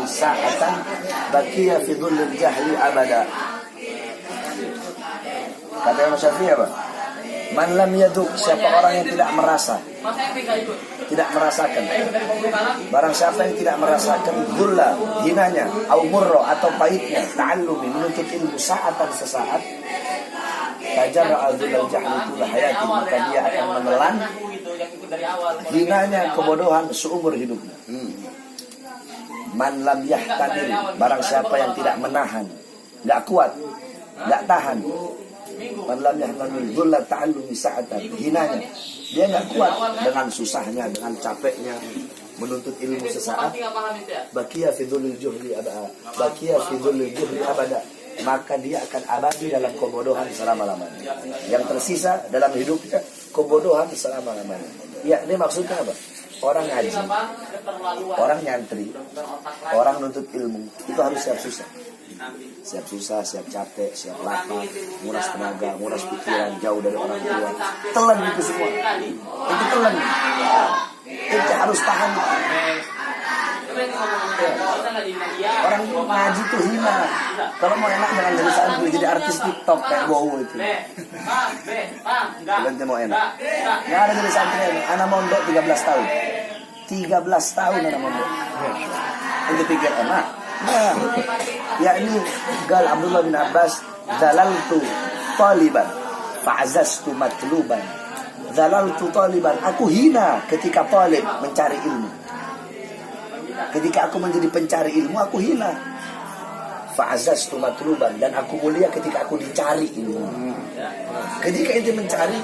ta'allumi sa'atan baqiya fi dhullil jahli abada. Kata Imam Syafi'i apa? Man lam yaduk, siapa orang yang tidak merasa, tidak merasakan. Barang siapa yang tidak merasakan dhulla, hinanya, au murra atau pahitnya, ta'allumi, menuntut ilmu sa'atan sesaat, tajarra al-dhullal jahli tula hayati, maka dia akan menelan hinanya kebodohan seumur hidupnya. Man lam yahtamil, barang siapa yang tidak menahan, enggak kuat, enggak tahan. Man lam yahtamil dhulla ta'allumi sa'atan, hinanya, dia enggak kuat dengan susahnya, dengan capeknya menuntut ilmu sesaat. Baqiya fi dhullil juhli abada, baqiya fi dhullil juhli abada, maka dia akan abadi dalam kebodohan selama-lamanya. Yang tersisa dalam hidupnya kebodohan selama-lamanya. Ya, ini maksudnya apa? Orang ngaji, orang nyantri, orang nuntut ilmu, itu harus siap susah. Siap susah, siap capek, siap lapar, nguras tenaga, nguras pikiran, jauh dari orang tua. Telan itu semua. Itu telan. Itu harus tahan. Orang ngaji tuh hina. Kalau mau enak jangan jadi santri, jadi artis TikTok kayak Bowo itu. Kalau mau enak, nggak ada jadi santri. Anak mondok 13 tahun. 13 tahun anak mondok. Itu pikir enak. Nah, ya ini gal Abdullah bin Abbas, zalaltu taliban, fa'azastu matluban. Zalaltu taliban, aku hina ketika talib mencari ilmu. Ketika aku menjadi pencari ilmu, aku hina. Fa'azastu matluban, dan aku mulia ketika aku dicari ilmu. Ketika ente mencari,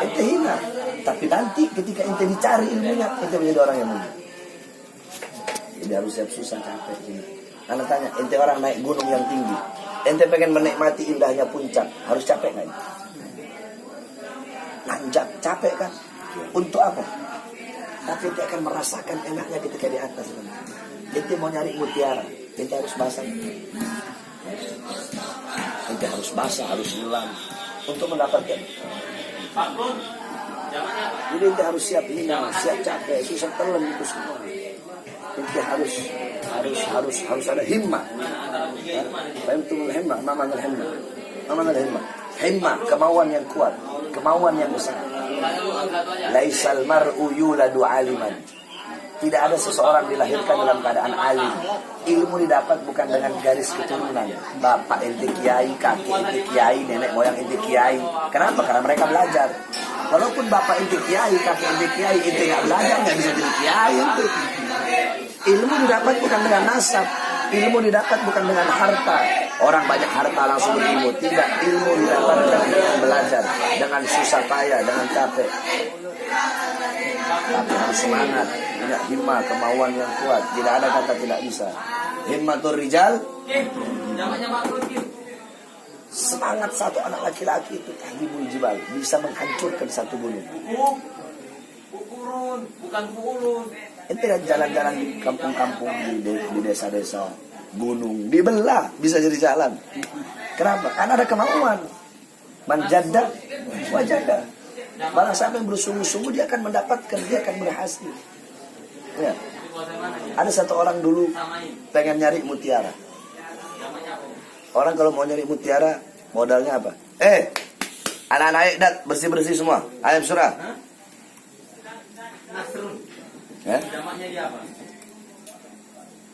ente hina. Tapi nanti ketika ente dicari ilmunya, ente menjadi orang yang mulia. Jadi harus siap susah, capek. Anak tanya, ente orang naik gunung yang tinggi, ente pengen menikmati indahnya puncak, harus capek nggak? Nanjak, capek kan? Untuk apa? Tapi ente akan merasakan enaknya ketika di atas. Ente mau nyari mutiara, ente harus basah. Ente harus basah, harus nyelam untuk mendapatkan. Jadi ente harus siap hina, siap capek, susah telan itu semua. Ente harus ada himmah. Fahimtumul himmah, mamanal himmah. Mamanal himmah. Himmah, kemauan yang kuat, kemauan yang besar. Laisal mar'u yuladu aliman. Tidak ada seseorang dilahirkan dalam keadaan alim. Ilmu didapat bukan dengan garis keturunan. Bapak ente kiai, kakek ente kiai, nenek moyang ente kiai. Kenapa? Karena mereka belajar. Walaupun bapak ente kiai, kakek ente kiai, ente nggak belajar, nggak bisa jadi kiai ente. Ilmu didapat bukan dengan nasab. Ilmu didapat bukan dengan harta. Orang banyak harta langsung berilmu. Tidak, ilmu didapat dengan belajar, dengan susah payah, dengan capek. Tapi harus semangat, punya himmah, kemauan yang kuat. Tidak ada kata tidak bisa. Himmatur rijal. Semangat satu anak laki-laki itu tahdibul jibal, bisa menghancurkan satu gunung. Ukurun, bukan ukurun. Ente jalan-jalan di kampung-kampung, di desa-desa, gunung, dibelah, bisa jadi jalan. Kenapa? Karena ada kemauan. Man jadda wajada. Barang siapa yang bersungguh-sungguh, dia akan mendapatkan, dia akan berhasil. Ya. Ada satu orang dulu pengen nyari mutiara. Orang kalau mau nyari mutiara, modalnya apa? Anak-anak dat bersih-bersih semua. Ayam surah. Ya?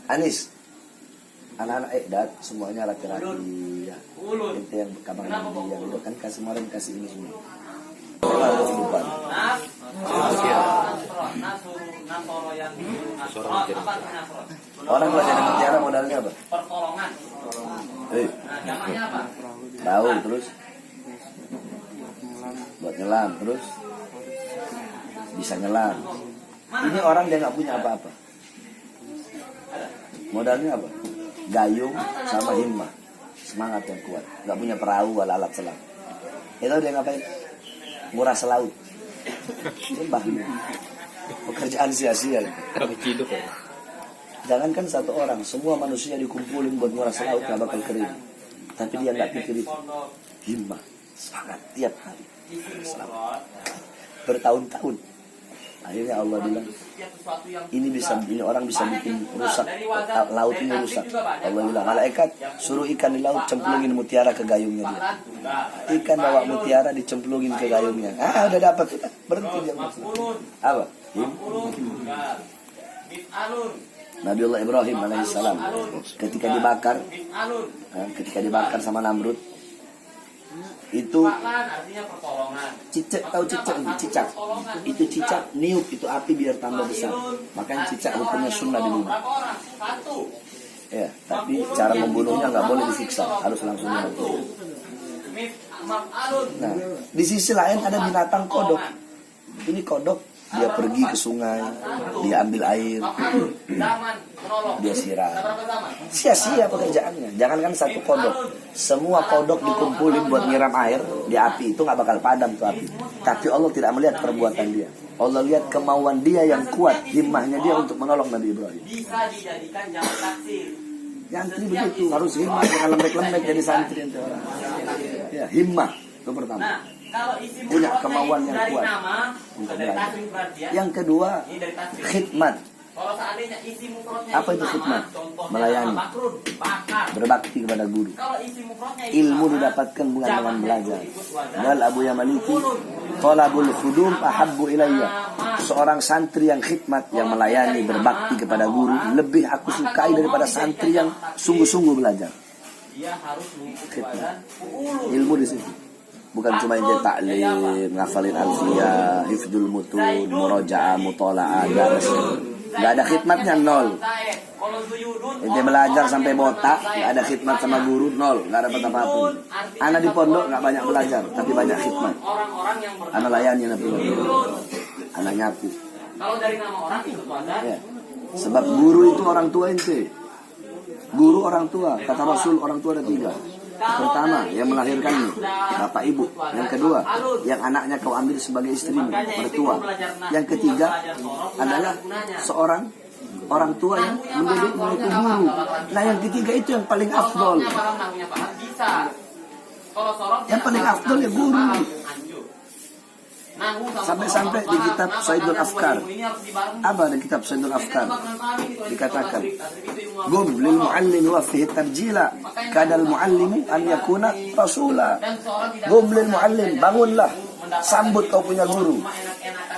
Anis. Anak-anak dat semuanya laki-laki. Ya. Itu yang kamar mandi, yang itu kan kasih kemarin kasih ini semua. Kehidupan. Orang kalau jadi mutiara modalnya apa? Pertolongan. Tahu terus buat nyelam, terus bisa nyelam. Ini orang dia nggak punya apa-apa. Modalnya apa? Gayung sama himmah, semangat yang kuat. Nggak punya perahu wala alat selam. Itu dia ngapain? Nguras laut. Pekerjaan sia-sia. Jangankan satu orang, semua manusia dikumpulin buat nguras laut nggak bakal kering. Tapi dia nggak pikir itu. Himmah, semangat tiap hari. Bertahun-tahun. Akhirnya Allah bilang, ini orang bisa bikin rusak laut ini rusak. Allah bilang, malaikat suruh ikan di laut cemplungin mutiara ke gayungnya dia. Ikan bawa mutiara dicemplungin ke gayungnya. Udah dapat, udah berhenti dia. Apa? Nabiullah Ibrahim alaihissalam ketika dibakar sama Namrud, itu cicak, tahu cicak itu cicak niup itu api biar tambah besar, makanya cicak hukumnya sunnah dibunuh ya, tapi cara membunuhnya nggak boleh disiksa, harus langsung dibunuh. Nah, di sisi lain ada binatang kodok. Ini kodok, dia pergi ke sungai, dia ambil air, dia siram. Sia-sia pekerjaannya. Jangankan satu kodok, semua kodok dikumpulin buat nyiram air di api, itu nggak bakal padam tuh api. Tapi Allah tidak melihat perbuatan dia. Allah lihat kemauan dia yang kuat, himmahnya dia untuk menolong Nabi Ibrahim. Santri begitu, harus himmah, jangan lembek-lembek jadi santri nanti orang. Ya, himmah itu pertama. Punya kemauan yang kuat untuk belajar. Yang kedua, khidmat. Apa itu khidmat? Melayani, berbakti kepada guru. Ilmu didapatkan bukan dengan belajar. Dal Abu Yamaliki, talabul khudum ahabbu ilayya. Seorang santri yang khidmat, yang melayani, berbakti kepada guru, lebih aku sukai daripada santri yang sungguh-sungguh belajar. Khidmat. Ilmu di situ. Bukan cuma yang taklim, ngafalin alfiyah, hifdzul mutun, murajaah, mutola'ah, dars. Gak ada khidmatnya, nol. Ente belajar sampai botak, gak ada khidmat sama guru, nol. Gak dapat apa-apa. Anak di pondok gak banyak belajar, tapi banyak khidmat. Anak layani, anak pondok. Anak nyapu. Ya. Sebab guru itu orang tua ente. Guru orang tua, kata Rasul orang tua ada 3. Pertama, yang melahirkanmu, bapak ibu. Yang kedua, yang anaknya kau ambil sebagai istrimu, mertua. Yang ketiga adalah seorang orang tua yang mendidikmu, itu guru. Nah, yang ketiga itu yang paling afdol. Yang paling afdol ya guru. Sampai-sampai di kitab Saidul Afkar, apa di kitab Saidul Afkar dikatakan, gum lil muallim wa fihi tabjila kadal muallimu an yakuna rasula. Gum lil muallim, bangunlah, sambut kau punya guru.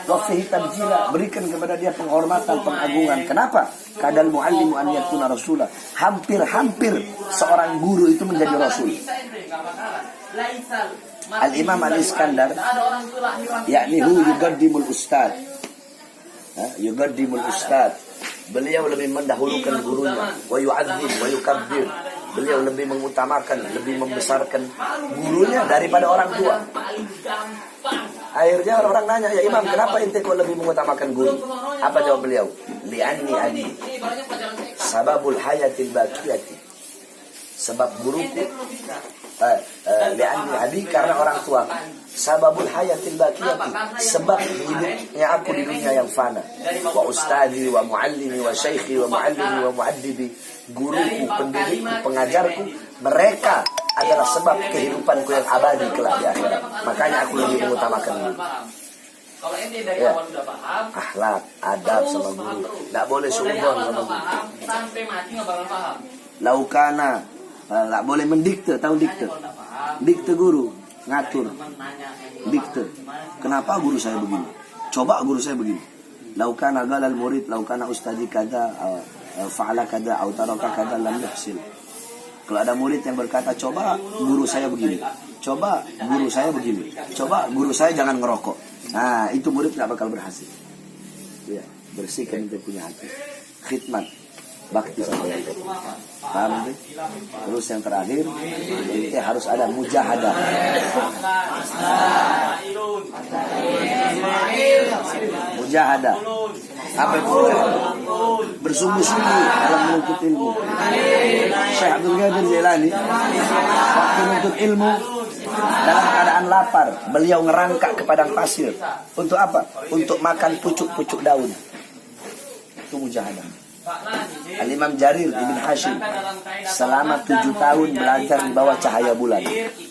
Wa fihi tabjila, berikan kepada dia penghormatan, pengagungan. Kenapa? Kadal muallimu an yakuna rasula. Hampir-hampir seorang guru itu menjadi rasul. Al-Imam Al-Iskandar, yakni yugaddimul ustad. Yugaddimul ustad. Beliau lebih mendahulukan gurunya, wa yu'adzim wa yukabbir. Beliau lebih mengutamakan, lebih membesarkan gurunya daripada orang tua. Akhirnya orang nanya, ya Imam, kenapa ente kok lebih mengutamakan guru? Apa jawab beliau? Li'anni abi sababul hayatil baqiyati. Sebab guruku, li'anni abi, karena orang tua. Sababul hayatil baqiyati, sebab hidupnya aku di dunia yang fana. Wa ustadi wa muallimi wa syaikhi wa muallimi wa muaddibi. Guruku, pendidikku, pengajarku, mereka adalah sebab kehidupanku yang abadi kelak di akhirat. Makanya aku lebih mengutamakan guru. Ya, akhlak, adab sama guru. Tidak boleh sumbang sama guru. Laukana, tidak boleh mendikte, tahu dikte? Dikte guru, ngatur. Dikte. Kenapa guru saya begini? Coba guru saya begini. Laukana galal murid, laukana ustadi kada, fa'ala kada, autaraka kada, lam yuhsil. Kalau ada murid yang berkata, coba guru saya begini, coba guru saya begini, coba guru saya jangan ngerokok. Nah, itu murid gak bakal berhasil. Ya, bersihkan itu punya hati. Khidmat, bakti sama yang itu. Paham? Terus yang terakhir, itu harus ada mujahadah. Mujahadah. Apa itu mujahadah? Bersungguh-sungguh dalam menuntut ilmu. Syekh Abdul Qadir Jailani waktu menuntut ilmu dalam keadaan lapar, beliau ngerangkak ke padang pasir. Untuk apa? Untuk makan pucuk-pucuk daun. Itu mujahadah. Al-Imam Jarir Ibn Hashim selama 7 tahun belajar di bawah cahaya bulan.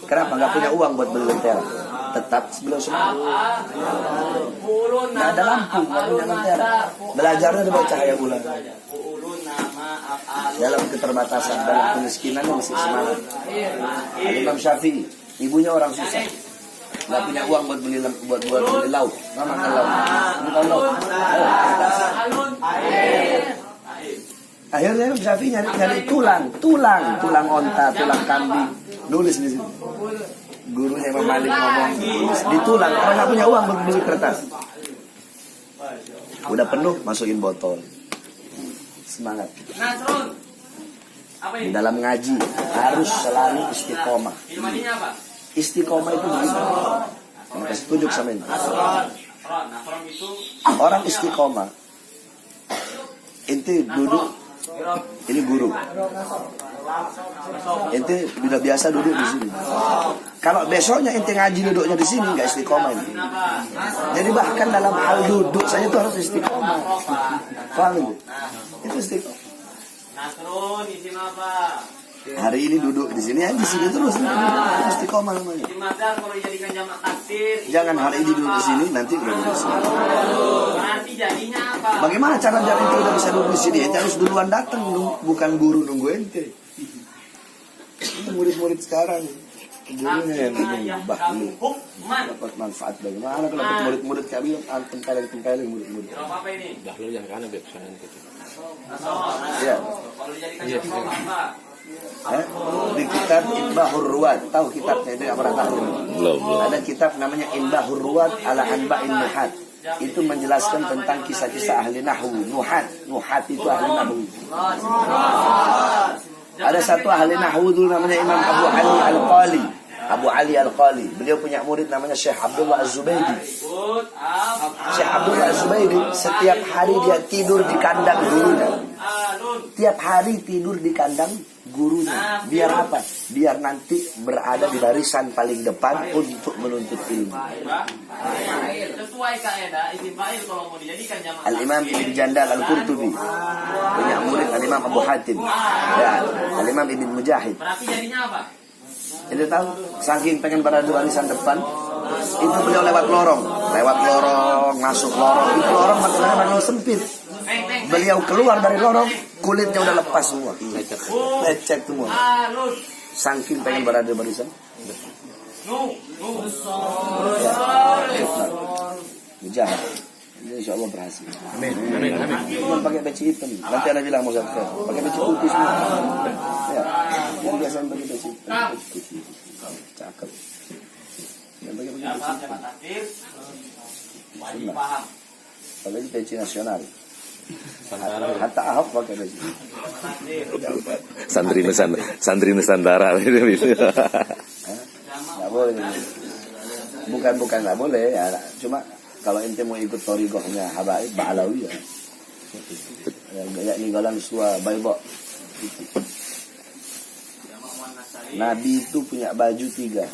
Kenapa? Gak punya uang buat beli lentera. tetap beliau semangat. Nggak ada lampu, nggak punya lentera. Belajarnya di bawah cahaya bulan. Dalam keterbatasan, dalam kemiskinan masih semangat. Imam Syafi'i, ibunya orang susah, nggak punya uang buat beli lauk. Mama makan lauk. Bukan lauk. Akhirnya Imam Syafi'i nyari tulang onta, tulang kambing, nulis di sini. Gurunya Imam Malik ngomong, nulis di tulang. Orang nggak punya uang buat beli kertas. Udah penuh, masukin botol. Semangat. Di dalam ngaji harus selalu istiqomah. Istiqomah itu begitu. Saya kasih tunjuk sama ini. Orang istiqomah, ente duduk, ini guru. Ente sudah biasa duduk di sini. Kalau besoknya ente ngaji duduknya di sini, nggak istiqomah ini. Jadi bahkan dalam hal duduk saja itu harus istiqomah. Paham itu? Itu istiqomah. Hari ini duduk di sini aja, di sini terus. Istiqomah namanya. Jangan hari ini duduk di sini, nanti udah duduk di sini. Bagaimana cara ente udah bisa duduk di sini? Ente harus duluan datang, bukan guru nunggu ente. Murid-murid sekarang, gurunya yang mengubah dulu, dapat manfaat bagaimana kalau dapat murid-murid kami tempeleng murid-murid. Dahulu yang kanan besaran gitu. Ya. Di kitab Inbahur Ruwad, tahu kitabnya itu apa tahu? Belum. Ada kitab namanya Inbahur Ruwad ala Anba'in Nuhat. Itu menjelaskan tentang kisah-kisah ahli nahwu. Nuhat itu ahli nahwu. Ada satu ahli nahwu dulu namanya Imam Abu Ali Al-Qali. Beliau punya murid namanya Syekh Abdullah Az-Zubaydi. Syekh Abdullah Az-Zubaydi setiap hari dia tidur di kandang gurunya. Tiap hari tidur di kandang gurunya. Biar apa? Biar nanti berada di barisan paling depan untuk menuntut ilmu. Al-Imam Ibn Jandal Al-Qurtubi punya murid Al-Imam Abu Hatim. Ya, Al-Imam Ibn Mujahid. Jadi tahu, saking pengen berada di barisan depan, itu beliau lewat lorong, masuk lorong. Itu lorong makin sempit. Beliau keluar dari lorong, kulitnya udah lepas semua, lecet semua. Saking pengen berada di barisan. Mujahid. Ini insya Allah berhasil. Amin. Cuma pakai peci hitam. Nanti ada bilang mau pakai peci putih semua. Ya, yang biasa pakai peci hitam, peci putih. Cakep. Yang pakai peci hitam. Sunnah. Apalagi peci nasional. Hatta Ahok pakai peci. Santri Nusantara itu. Nggak boleh. Bukan nggak boleh. Ya, cuma kalau ente mau ikut thariqahnya Habaib Ba'alawi ya. Gaya ninggalan Sua Baibok. Nabi itu punya baju 3.